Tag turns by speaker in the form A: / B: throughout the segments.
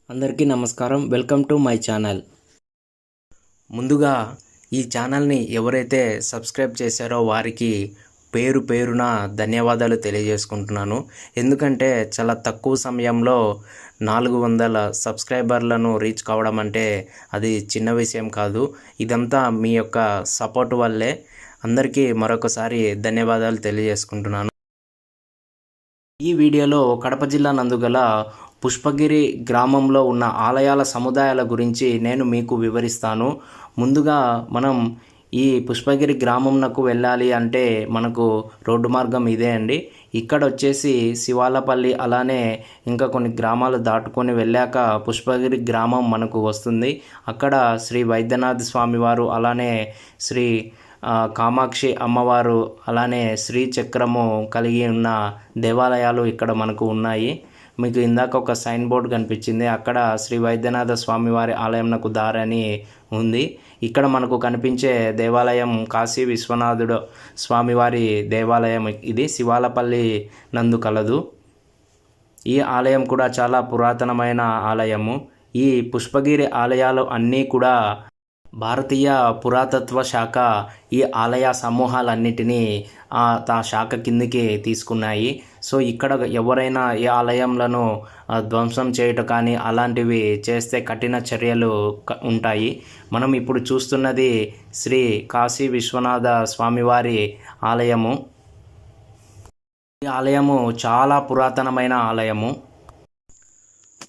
A: అందరికీ నమస్కారం. Welcome to my channel. ముందుగా ఈ ఛానల్ని ఎవరైతే సబ్స్క్రైబ్ చేశారో వారికి పేరు పేరున ధన్యవాదాలు తెలియజేసుకుంటున్నాను. ఎందుకంటే చాలా తక్కువ సమయంలో 400 సబ్స్క్రైబర్లను రీచ్ కావడం అంటే అది చిన్న విషయం కాదు. ఇదంతా మీ యొక్క సపోర్ట్ వల్లే. అందరికీ మరొకసారి ధన్యవాదాలు తెలియజేసుకుంటున్నాను. ఈ వీడియోలో కడప జిల్లా నందుగల పుష్పగిరి గ్రామంలో ఉన్న ఆలయాల సముదాయాల గురించి నేను మీకు వివరిస్తాను. ముందుగా మనం ఈ పుష్పగిరి గ్రామంనకు వెళ్ళాలి అంటే మనకు రోడ్డు మార్గం ఇదే అండి. ఇక్కడ వచ్చేసి శివాలపల్లి అలానే ఇంకా కొన్ని గ్రామాలు దాటుకొని వెళ్ళాక పుష్పగిరి గ్రామం మనకు వస్తుంది. అక్కడ శ్రీ వైద్యనాథ స్వామివారు అలానే శ్రీ కామాక్షి అమ్మవారు అలానే శ్రీచక్రము కలిగి ఉన్న దేవాలయాలు ఇక్కడ మనకు ఉన్నాయి. మీకు ఇందాక ఒక సైన్ బోర్డు కనిపించింది, అక్కడ శ్రీ వైద్యనాథ స్వామివారి ఆలయంనకు దారని ఉంది. ఇక్కడ మనకు కనిపించే దేవాలయం కాశీ విశ్వనాథుడు స్వామివారి దేవాలయం. ఇది శివాలపల్లి నందు కలదు. ఈ ఆలయం కూడా చాలా పురాతనమైన ఆలయము. ఈ పుష్పగిరి ఆలయాలు అన్నీ కూడా భారతీయ పురాతత్వ శాఖ ఈ ఆలయ సమూహాలన్నిటినీ ఆ శాఖ కిందికి తీసుకున్నాయి. సో ఇక్కడ ఎవరైనా ఈ ఆలయంలను ధ్వంసం చేయటం కానీ అలాంటివి చేస్తే కఠిన చర్యలు ఉంటాయి. మనం ఇప్పుడు చూస్తున్నది శ్రీ కాశీ విశ్వనాథ స్వామివారి ఆలయము. ఈ ఆలయము చాలా పురాతనమైన ఆలయము.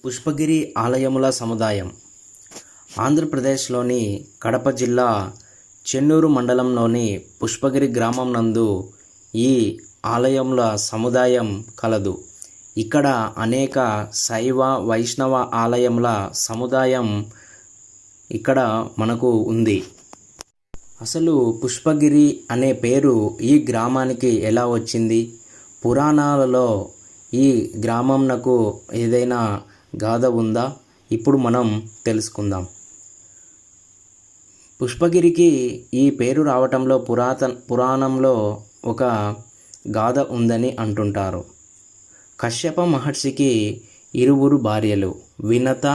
A: పుష్పగిరి ఆలయముల సముదాయం ఆంధ్రప్రదేశ్లోని కడప జిల్లా చెన్నూరు మండలంలోని పుష్పగిరి గ్రామం నందు ఈ ఆలయముల సముదాయం కలదు. ఇక్కడ అనేక శైవ వైష్ణవ ఆలయముల సముదాయం ఇక్కడ మనకు ఉంది. అసలు పుష్పగిరి అనే పేరు ఈ గ్రామానికి ఎలా వచ్చింది? పురాణాలలో ఈ గ్రామంనకు ఏదైనా గాథ ఉందా? ఇప్పుడు మనం తెలుసుకుందాం. పుష్పగిరికి ఈ పేరు రావటంలో పురాణంలో ఒక గాథ ఉందని అంటుంటారు. కశ్యప మహర్షికి ఇరువురు భార్యలు, వినత,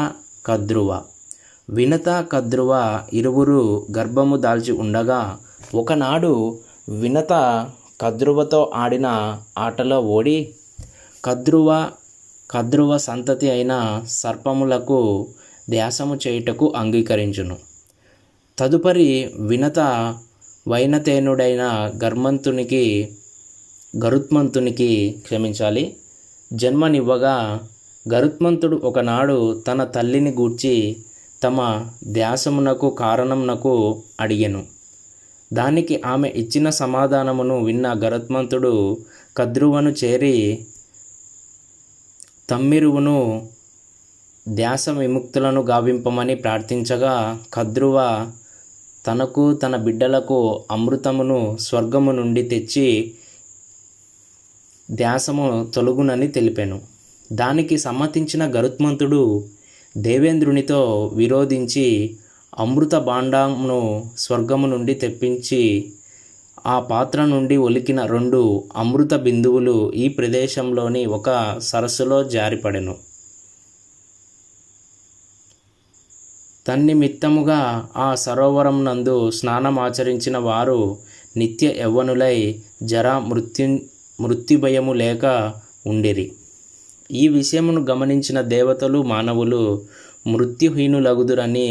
A: కద్రువ. వినత, కద్రువ ఇరువురు గర్భము దాల్చి ఉండగా ఒకనాడు వినత కద్రువతో ఆడిన ఆటలో ఓడి కద్రువ సంతతి అయిన సర్పములకు ధ్యాసము చేయుటకు అంగీకరించును. తదుపరి వినత వైనతేనుడైన గరుత్మంతునికి జన్మనివ్వగా గరుత్మంతుడు ఒకనాడు తన తల్లిని గూర్చి తమ ధ్యాసమునకు కారణమునకు అడిగెను. దానికి ఆమె ఇచ్చిన సమాధానమును విన్న గరుత్మంతుడు కద్రువను చేరి తమ్మిరువును ధ్యాస విముక్తులను గావింపమని ప్రార్థించగా కద్రువ తనకు తన బిడ్డలకు అమృతమును స్వర్గము నుండి తెచ్చి ధ్యాసము తొలగునని తెలిపెను. దానికి సమ్మతించిన గరుత్మంతుడు దేవేంద్రునితో విరోధించి అమృత భాండమును స్వర్గము నుండి తెప్పించి ఆ పాత్ర నుండి ఒలికిన 2 అమృత బిందువులు ఈ ప్రదేశంలోని ఒక సరస్సులో జారిపడెను. తన్నిమిత్తముగా ఆ సరోవరం నందు స్నానమాచరించిన వారు నిత్య యవ్వనులై జరా మృత్యుభయము లేక ఉండిరి. ఈ విషయమును గమనించిన దేవతలు మానవులు మృత్యుహీనులగుదురని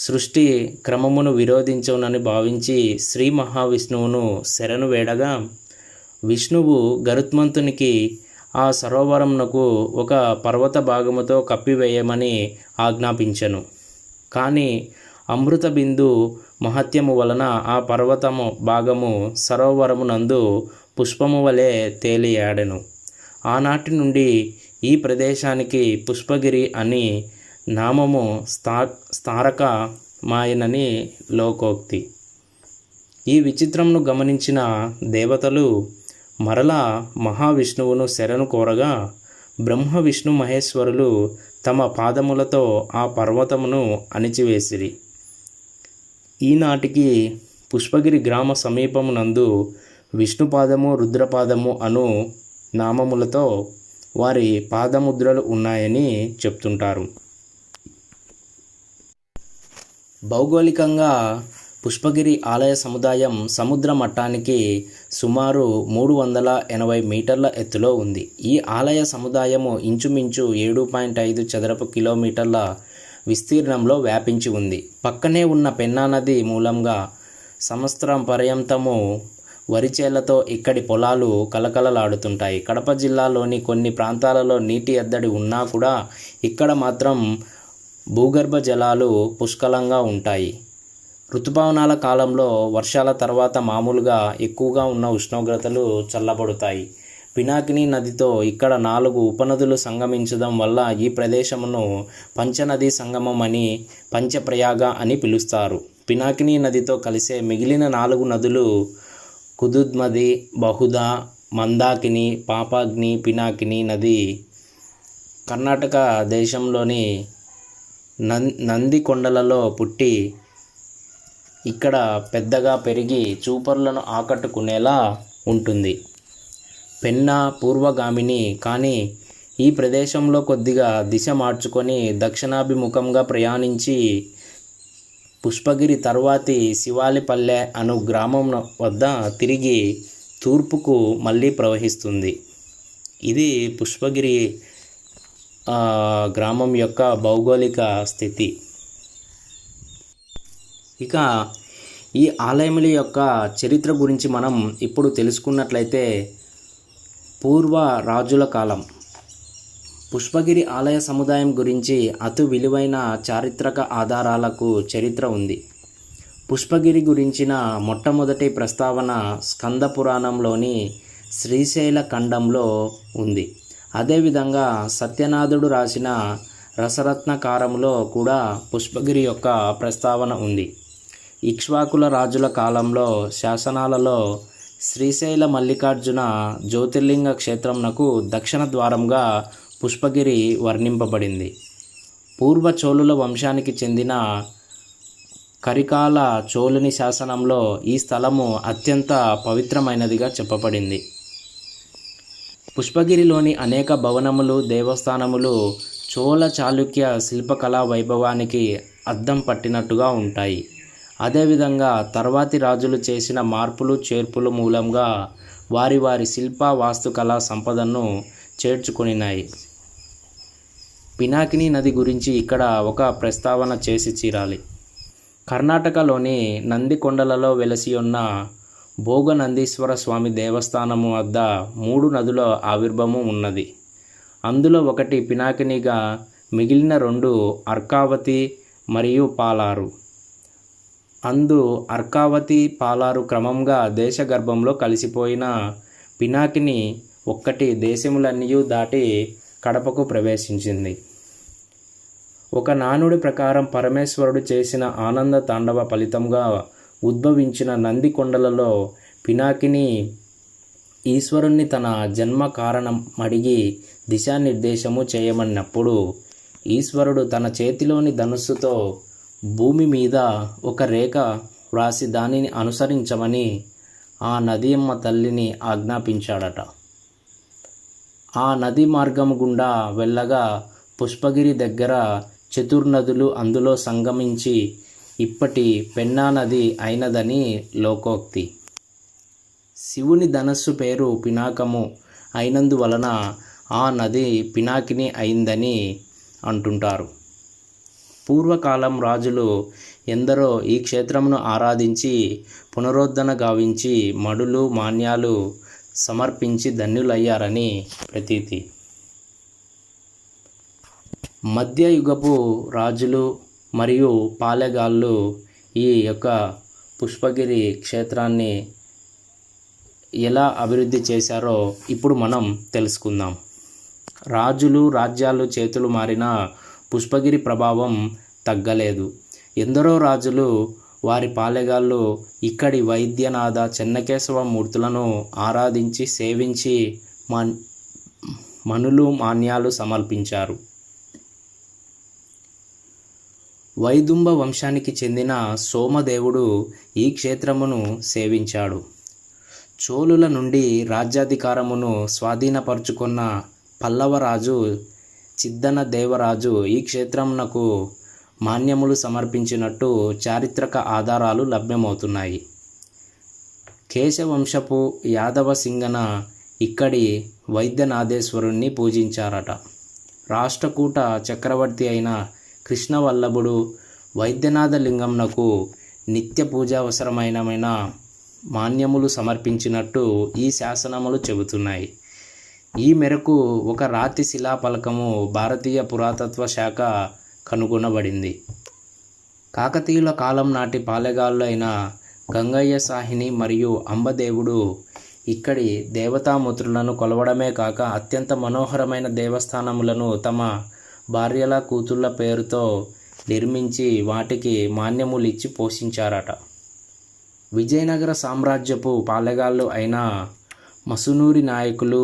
A: సృష్టి క్రమమును విరోధించునని భావించి శ్రీ మహావిష్ణువును శరణు వేడగా విష్ణువు గరుత్మంతునికి ఆ సరోవరమునకు ఒక పర్వత భాగముతో కప్పివేయమని ఆజ్ఞాపించెను. కానీ అమృత బిందు మహత్యము వలన ఆ పర్వతము భాగము సరోవరము నందు పుష్పము వలె తేలియాడెను. ఆనాటి నుండి ఈ ప్రదేశానికి పుష్పగిరి అని నామము స్థారకమాయనని లోకోక్తి. ఈ విచిత్రమును గమనించిన దేవతలు మరలా మహావిష్ణువును శరణు కోరగా బ్రహ్మ విష్ణు మహేశ్వరులు తమ పాదములతో ఆ పర్వతమును అణిచివేసిరి. ఈనాటికి పుష్పగిరి గ్రామ సమీపమునందు విష్ణుపాదము, రుద్రపాదము అను నామములతో వారి పాదముద్రలు ఉన్నాయని చెప్తుంటారు. భౌగోళికంగా పుష్పగిరి ఆలయ సముదాయం సముద్ర మట్టానికి సుమారు 380 మీటర్ల ఎత్తులో ఉంది. ఈ ఆలయ సముదాయము ఇంచుమించు 7.5 చదరపు కిలోమీటర్ల విస్తీర్ణంలో వ్యాపించి ఉంది. పక్కనే ఉన్న పెన్నా నది మూలంగా సంవత్సరం పర్యంతము వరిచేలతో ఇక్కడి పొలాలు కలకలలాడుతుంటాయి. కడప జిల్లాలోని కొన్ని ప్రాంతాలలో నీటి ఎద్దడి ఉన్నా కూడా ఇక్కడ మాత్రం భూగర్భ జలాలు పుష్కలంగా ఉంటాయి. ఋతుపవనాల కాలంలో వర్షాల తర్వాత మామూలుగా ఎక్కువగా ఉన్న ఉష్ణోగ్రతలు చల్లబడతాయి. పినాకిని నదితో ఇక్కడ 4 ఉపనదులు సంగమించడం వల్ల ఈ ప్రదేశమును పంచనదీ సంగమం అని, పంచప్రయాగ అని పిలుస్తారు. పినాకిని నదితో కలిసే మిగిలిన 4 నదులు కుదుద్మది, బహుదా, మందాకిని, పాపాగ్ని, పినాకిని నది కర్ణాటక దేశంలోని నంది కొండలలో పుట్టి ఇక్కడ పెద్దగా పెరిగి చూపరులను ఆకట్టుకునేలా ఉంటుంది. పెన్నా పూర్వగామిని, కానీ ఈ ప్రదేశంలో కొద్దిగా దిశ మార్చుకొని దక్షిణాభిముఖంగా ప్రయాణించి పుష్పగిరి తర్వాతి శివాలిపల్లె అను గ్రామం వద్ద తిరిగి తూర్పుకు మళ్ళీ ప్రవహిస్తుంది. ఇది పుష్పగిరి గ్రామం యొక్క భౌగోళిక స్థితి. ఇక ఈ ఆలయముల యొక్క చరిత్ర గురించి మనం ఇప్పుడు తెలుసుకున్నట్లయితే, పూర్వ రాజుల కాలం పుష్పగిరి ఆలయ సముదాయం గురించి అతి విలువైన చారిత్రక ఆధారాలకు చరిత్ర ఉంది. పుష్పగిరి గురించిన మొట్టమొదటి ప్రస్తావన స్కంద పురాణంలోని శ్రీశైల ఖండంలో ఉంది. అదేవిధంగా సత్యనాథుడు రాసిన రసరత్నకారములో కూడా పుష్పగిరి యొక్క ప్రస్తావన ఉంది. ఇక్ష్వాకుల రాజుల కాలంలో శాసనాలలో శ్రీశైల మల్లికార్జున జ్యోతిర్లింగ క్షేత్రంనకు దక్షిణ ద్వారంగా పుష్పగిరి వర్ణింపబడింది. పూర్వ చోళుల వంశానికి చెందిన కరికాల చోళుని శాసనంలో ఈ స్థలము అత్యంత పవిత్రమైనదిగా చెప్పబడింది. పుష్పగిరిలోని అనేక భవనములు, దేవస్థానములు చోళ చాళుక్య శిల్పకళా వైభవానికి అద్దం పట్టినట్టుగా ఉంటాయి. అదేవిధంగా తర్వాతి రాజులు చేసిన మార్పులు చేర్పుల మూలంగా వారి వారి శిల్ప వాస్తుకళా సంపదను చేర్చుకొనినాయి. పినాకిని నది గురించి ఇక్కడ ఒక ప్రస్తావన చేసి తీరాలి. కర్ణాటకలోని నంది కొండలలో వెలసి ఉన్న భోగనందీశ్వర స్వామి దేవస్థానము వద్ద 3 నదుల ఆవిర్భావం ఉన్నది. అందులో ఒకటి పినాకినిగా, మిగిలిన 2 అర్కావతి మరియు పాలారు. అర్కావతి, పాలారు క్రమంగా దేశ గర్భంలో కలిసిపోయిన పినాకిని ఒక్కటి దేశములన్నీ దాటి కడపకు ప్రవేశించింది. ఒక నానుడి ప్రకారం పరమేశ్వరుడు చేసిన ఆనంద తాండవ ఫలితంగా ఉద్భవించిన నంది కొండలలో పినాకిని ఈశ్వరుణ్ణి తన జన్మ కారణం అడిగి దిశానిర్దేశము చేయమన్నప్పుడు ఈశ్వరుడు తన చేతిలోని ధనుస్సుతో భూమి మీద ఒక రేఖ వ్రాసి దానిని అనుసరించమని ఆ నదియమ్మ తల్లిని ఆజ్ఞాపించాడట. ఆ నది మార్గము గుండా వెళ్ళగా పుష్పగిరి దగ్గర చతుర్నదులు అందులో సంగమించి ఇప్పటి పెన్నా నది అయినదని లోకోక్తి. శివుని ధనస్సు పేరు పినాకము అయినందువలన ఆ నది పినాకిని అయిందని అంటుంటారు. పూర్వకాలం రాజులు ఎందరో ఈ క్షేత్రమును ఆరాధించి పునరుద్ధరణ గావించి మడులు, మాన్యాలు సమర్పించి ధన్యులయ్యారని ప్రతీతి. మధ్యయుగపు రాజులు మరియు పాలెగాళ్ళు ఈ యొక్క పుష్పగిరి క్షేత్రాన్ని ఎలా అభివృద్ధి చేశారో ఇప్పుడు మనం తెలుసుకుందాం. రాజులు, రాజ్యాలు చేతులు మారినా పుష్పగిరి ప్రభావం తగ్గలేదు. ఎందరో రాజులు, వారి పాలెగాళ్ళు ఇక్కడి వైద్యనాథ చెన్నకేశవ మూర్తులను ఆరాధించి సేవించి మనులు, మాన్యాలు సమర్పించారు. వైదుంబ వంశానికి చెందిన సోమదేవుడు ఈ క్షేత్రమును సేవించాడు. చోళుల నుండి రాజ్యాధికారమును స్వాధీనపరుచుకున్న పల్లవరాజు చిద్దన దేవరాజు ఈ క్షేత్రమునకు మాన్యములు సమర్పించినట్టు చారిత్రక ఆధారాలు లభ్యమవుతున్నాయి. కేశవంశపు యాదవ సింగన ఇక్కడి వైద్యనాథేశ్వరుణ్ణి పూజించారట. రాష్ట్రకూట చక్రవర్తి అయిన కృష్ణవల్లభుడు వైద్యనాథ లింగంనకు నిత్య పూజావసరమైన మాన్యములు సమర్పించినట్టు ఈ శాసనములు చెబుతున్నాయి. ఈ మేరకు ఒక రాతి శిలాఫలకము భారతీయ పురాతత్వ శాఖ కనుగొనబడింది. కాకతీయుల కాలం నాటి పాలెగాళ్ళు అయిన గంగయ్య సాహిని మరియు అంబదేవుడు ఇక్కడి దేవతామూర్తులను కొలవడమే కాక అత్యంత మనోహరమైన దేవస్థానములను తమ భార్యల కూతుళ్ళ పేరుతో నిర్మించి వాటికి మాన్యములు ఇచ్చి పోషించారట. విజయనగర సామ్రాజ్యపు పాలెగాళ్ళు అయిన మసునూరి నాయకులు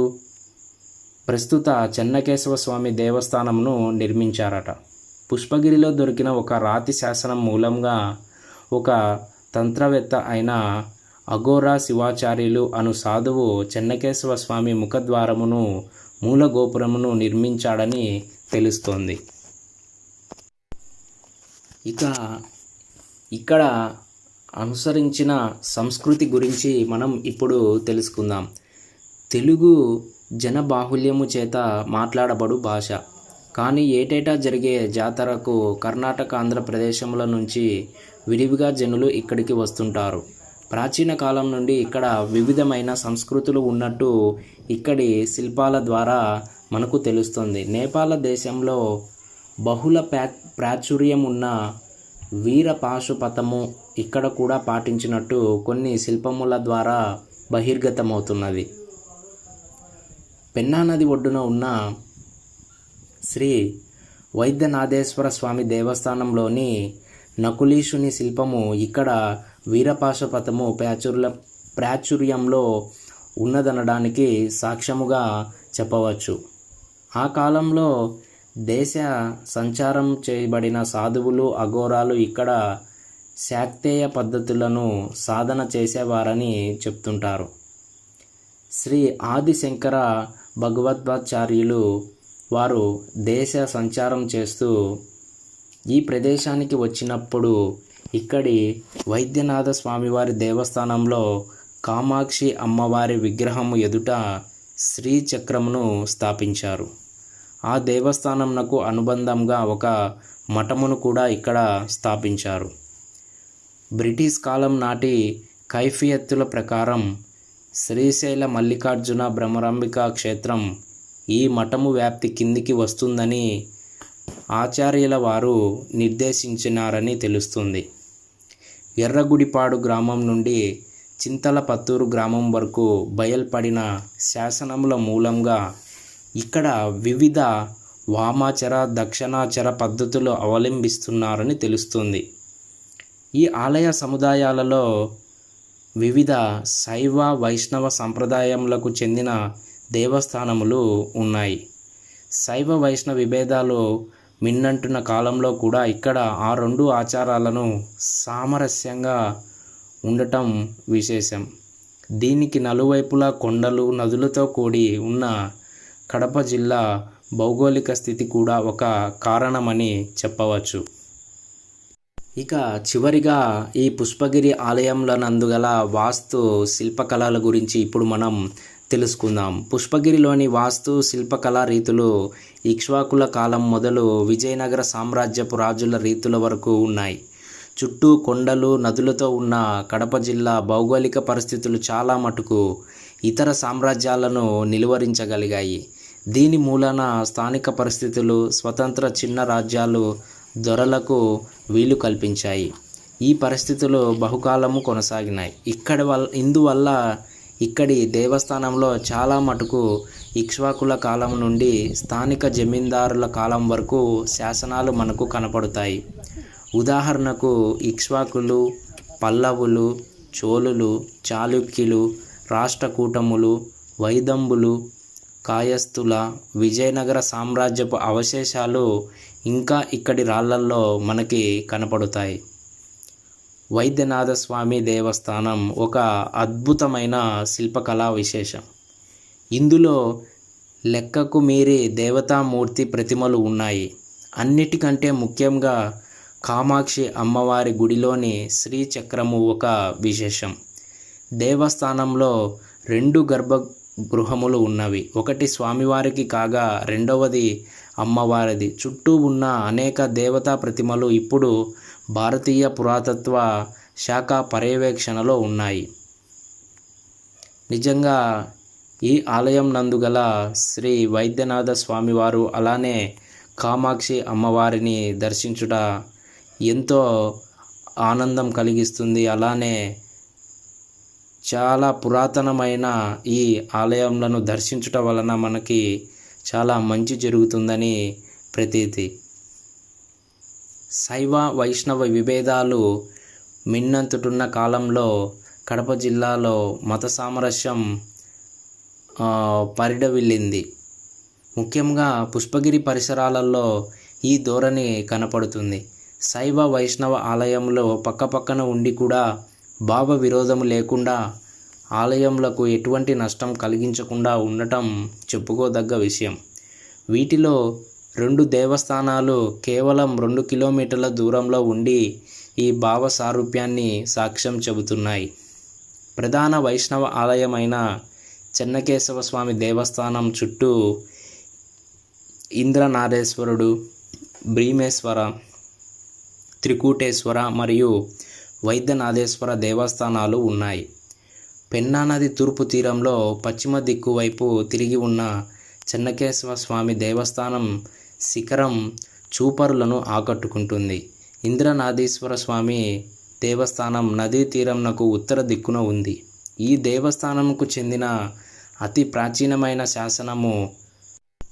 A: ప్రస్తుత చెన్నకేశవ స్వామి దేవస్థానంను నిర్మించారట. పుష్పగిరిలో దొరికిన ఒక రాతి శాసనం మూలంగా ఒక తంత్రవేత్త అయిన అఘోరా శివాచార్యులు అను సాధువు చెన్నకేశవ స్వామి ముఖద్వారమును మూల గోపురమును నిర్మించాడని తెలుస్తోంది. ఇక ఇక్కడ అనుసరించిన సంస్కృతి గురించి మనం ఇప్పుడు తెలుసుకుందాం. తెలుగు జనబాహుల్యము చేత మాట్లాడబడు భాష. కానీ ఏటేటా జరిగే జాతరకు కర్ణాటక ఆంధ్రప్రదేశముల నుంచి విడివిగా జనులు ఇక్కడికి వస్తుంటారు. ప్రాచీన కాలం నుండి ఇక్కడ వివిధమైన సంస్కృతులు ఉన్నట్టు ఇక్కడి శిల్పాల ద్వారా మనకు తెలుస్తుంది. నేపాల దేశంలో బహుళ ప్రాచుర్యం ఉన్న వీరపాశుపతము ఇక్కడ కూడా పాటించినట్టు కొన్ని శిల్పముల ద్వారా బహిర్గతమవుతున్నది. పెన్నా నది ఒడ్డున ఉన్న శ్రీ వైద్యనాథేశ్వర స్వామి దేవస్థానంలోని నకులీషుని శిల్పము ఇక్కడ వీరపాశుపతము ప్రాచుర్యంలో ఉన్నదనడానికి సాక్ష్యముగా చెప్పవచ్చు. ఆ కాలంలో దేశ సంచారం చేయబడిన సాధువులు అఘోరాలు ఇక్కడ శాక్తేయ పద్ధతులను సాధన చేసేవారని చెప్తుంటారు. శ్రీ ఆదిశంకర భగవద్వాచార్యులు వారు దేశ సంచారం చేస్తూ ఈ ప్రదేశానికి వచ్చినప్పుడు ఇక్కడి వైద్యనాథ స్వామివారి దేవస్థానంలో కామాక్షి అమ్మవారి విగ్రహము ఎదుట శ్రీచక్రమును స్థాపించారు. ఆ దేవస్థానంనకు అనుబంధంగా ఒక మఠమును కూడా ఇక్కడ స్థాపించారు. బ్రిటిష్ కాలం నాటి కైఫియత్తుల ప్రకారం శ్రీశైల మల్లికార్జున భ్రమరాంబిక క్షేత్రం ఈ మఠము వ్యాప్తి కిందికి వస్తుందని ఆచార్యుల వారు నిర్దేశించినారని తెలుస్తుంది. ఎర్రగుడిపాడు గ్రామం నుండి చింతలపత్తూరు గ్రామం వరకు బయల్పడిన శాసనముల మూలంగా ఇక్కడ వివిధ వామాచర దక్షిణాచర పద్ధతులు అవలంబిస్తున్నారని తెలుస్తుంది. ఈ ఆలయ సముదాయాలలో వివిధ శైవ వైష్ణవ సంప్రదాయములకు చెందిన దేవస్థానములు ఉన్నాయి. శైవ వైష్ణవ విభేదాలు మిన్నంటున్న కాలంలో కూడా ఇక్కడ ఆ రెండు ఆచారాలను సామరస్యంగా ఉండటం విశేషం. దీనికి నలువైపులా కొండలు నదులతో కూడి ఉన్న కడప జిల్లా భౌగోళిక స్థితి కూడా ఒక కారణమని చెప్పవచ్చు. ఇక చివరిగా ఈ పుష్పగిరి ఆలయంలో నందుగల వాస్తు శిల్పకళల గురించి ఇప్పుడు మనం తెలుసుకుందాం. పుష్పగిరిలోని వాస్తు శిల్పకళా రీతులు ఇక్ష్వాకుల కాలం మొదలు విజయనగర సామ్రాజ్యపు రాజుల రీతుల వరకు ఉన్నాయి. చుట్టూ కొండలు నదులతో ఉన్న కడప జిల్లా భౌగోళిక పరిస్థితులు చాలా మటుకు ఇతర సామ్రాజ్యాలను నిలువరించగలిగాయి. దీని మూలాన స్థానిక పరిస్థితులు స్వతంత్ర చిన్న రాజ్యాలు దొరలకు వీలు కల్పించాయి. ఈ పరిస్థితులు బహుకాలము కొనసాగినాయి. ఇందువల్ల ఇక్కడి దేవస్థానంలో చాలా మటుకు ఇక్ష్వాకుల కాలం నుండి స్థానిక జమీందారుల కాలం వరకు శాసనాలు మనకు కనపడతాయి. ఉదాహరణకు ఇక్ష్వాకులు, పల్లవులు, చోళులు, చాళుక్యులు, రాష్ట్రకూటములు, వైదంబులు, కాయస్థుల, విజయనగర సామ్రాజ్యపు అవశేషాలు ఇంకా ఇక్కడి రాళ్లల్లో మనకి కనపడతాయి. వైద్యనాథ స్వామి దేవస్థానం ఒక అద్భుతమైన శిల్పకళా విశేషం. ఇందులో లెక్కకు మీరి దేవతామూర్తి ప్రతిమలు ఉన్నాయి. అన్నిటికంటే ముఖ్యంగా కామాక్షి అమ్మవారి గుడిలోని శ్రీచక్రము ఒక విశేషం. దేవస్థానంలో 2 గర్భగృహములు ఉన్నవి. ఒకటి స్వామివారికి కాగా రెండవది అమ్మవారిది. చుట్టూ ఉన్న అనేక దేవతా ప్రతిమలు ఇప్పుడు భారతీయ పురాతత్వ శాఖ పర్యవేక్షణలో ఉన్నాయి. నిజంగా ఈ ఆలయం నందు గల శ్రీ వైద్యనాథ స్వామివారు అలానే కామాక్షి అమ్మవారిని దర్శించుట ఎంతో ఆనందం కలిగిస్తుంది. అలానే చాలా పురాతనమైన ఈ ఆలయంలను దర్శించుట వలన మనకి చాలా మంచి జరుగుతుందని ప్రతీతి. శైవ వైష్ణవ విభేదాలు మిన్నంతుటున్న కాలంలో కడప జిల్లాలో మత సామరస్యం పరిఢవిల్లింది. ముఖ్యంగా పుష్పగిరి పరిసరాలలో ఈ ధోరణి కనపడుతుంది. శైవ వైష్ణవ ఆలయంలో పక్కపక్కన ఉండి కూడా భావ విరోధము లేకుండా ఆలయములకు ఎటువంటి నష్టం కలిగించకుండా ఉండటం చెప్పుకోదగ్గ విషయం. వీటిలో 2 దేవస్థానాలు కేవలం 2 కిలోమీటర్ల దూరంలో ఉండి ఈ భావ సారూప్యాన్ని సాక్ష్యం చెబుతున్నాయి. ప్రధాన వైష్ణవ ఆలయమైన చెన్నకేశవ స్వామి దేవస్థానం చుట్టూ ఇంద్రనారేశ్వరుడు, భీమేశ్వర, త్రికూటేశ్వర మరియు వైద్యనాథేశ్వర దేవస్థానాలు ఉన్నాయి. పెన్నా నది తూర్పు తీరంలో పశ్చిమ దిక్కు వైపు తిరిగి ఉన్న చెన్నకేశవ స్వామి దేవస్థానం శిఖరం చూపరులను ఆకట్టుకుంటుంది. ఇంద్రనాథేశ్వర స్వామి దేవస్థానం నదీ తీరంనకు ఉత్తర దిక్కున ఉంది. ఈ దేవస్థానంకు చెందిన అతి ప్రాచీనమైన శాసనము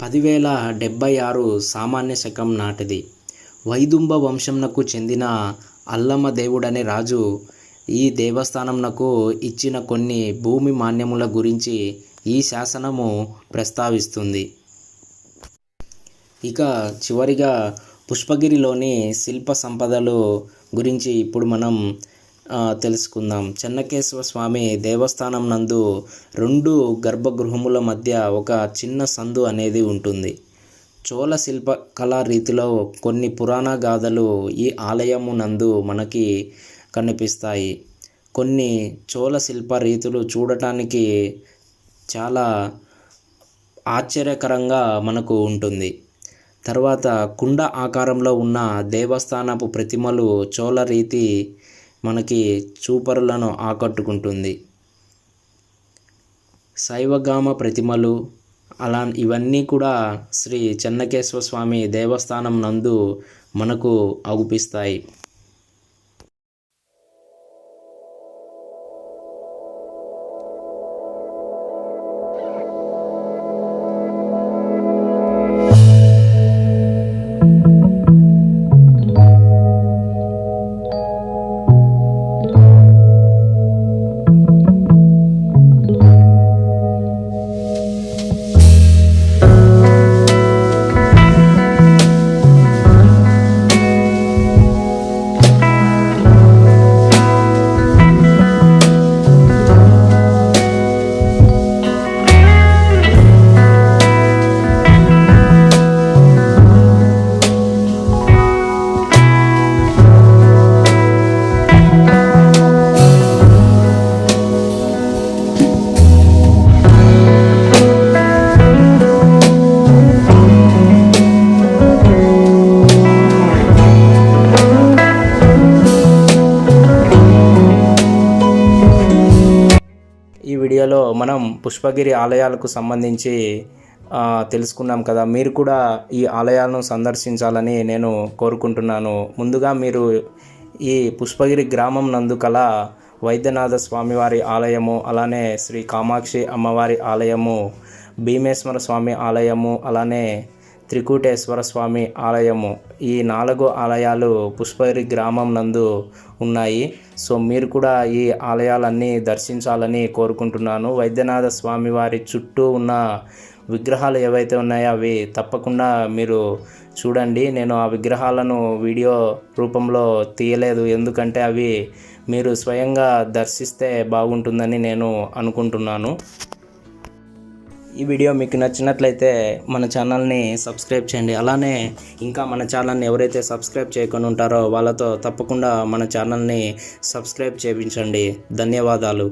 A: 10,076 సామాన్య శకం నాటిది. వైదుంబ వంశంనకు చెందిన అల్లమ దేవుడనే రాజు ఈ దేవస్థానంనకు ఇచ్చిన కొన్ని భూమి మాన్యముల గురించి ఈ శాసనము ప్రస్తావిస్తుంది. ఇక చివరిగా పుష్పగిరిలోని శిల్ప సంపదలు గురించి ఇప్పుడు మనం తెలుసుకుందాం. చెన్నకేశవ స్వామి దేవస్థానం నందు 2 గర్భగృహముల మధ్య ఒక చిన్న సందు అనేది ఉంటుంది. చోళ శిల్ప కళా రీతిలో కొన్ని పురాణ గాథలు ఈ ఆలయము నందు మనకి కనిపిస్తాయి. కొన్ని చోళ శిల్ప రీతులు చూడటానికి చాలా ఆశ్చర్యకరంగా మనకు ఉంటుంది. తర్వాత కుండ ఆకారంలో ఉన్న దేవస్థానపు ప్రతిమలు చోళ రీతి మనకి చూపరులను ఆకట్టుకుంటుంది. శైవగామ ప్రతిమలు ఇవన్నీ కూడా శ్రీ చెన్నకేశవ స్వామి దేవస్థానం నందు మనకు అగుపిస్తాయి. వీడియోలో మనం పుష్పగిరి ఆలయాలకు సంబంధించి తెలుసుకున్నాం కదా. మీరు కూడా ఈ ఆలయాలను సందర్శించాలని నేను కోరుకుంటున్నాను. ముందుగా మీరు ఈ పుష్పగిరి గ్రామం నందు కల వైద్యనాథ స్వామివారి ఆలయము, అలానే శ్రీ కామాక్షి అమ్మవారి ఆలయము, భీమేశ్వర స్వామి ఆలయము, అలానే త్రికూటేశ్వర స్వామి ఆలయము, ఈ 4 ఆలయాలు పుష్పగిరి గ్రామం నందు ఉన్నాయి. సో మీరు కూడా ఈ ఆలయాలన్నీ దర్శించాలని కోరుకుంటున్నాను. వైద్యనాథ స్వామి వారి చుట్టూ ఉన్న విగ్రహాలు ఏవైతే ఉన్నాయో అవి తప్పకుండా మీరు చూడండి. నేను ఆ విగ్రహాలను వీడియో రూపంలో తీయలేదు, ఎందుకంటే అవి మీరు స్వయంగా దర్శిస్తే బాగుంటుందని నేను అనుకుంటున్నాను. ఈ వీడియో మీకు నచ్చినట్లయితే మన ఛానల్ని సబ్స్క్రైబ్ చేయండి. అలానే ఇంకా మన ఛానల్ని ఎవరైతే సబ్స్క్రైబ్ చేయకుండా ఉంటారో వాళ్ళతో తప్పకుండా మన ఛానల్ని సబ్స్క్రైబ్ చేయించండి. ధన్యవాదాలు.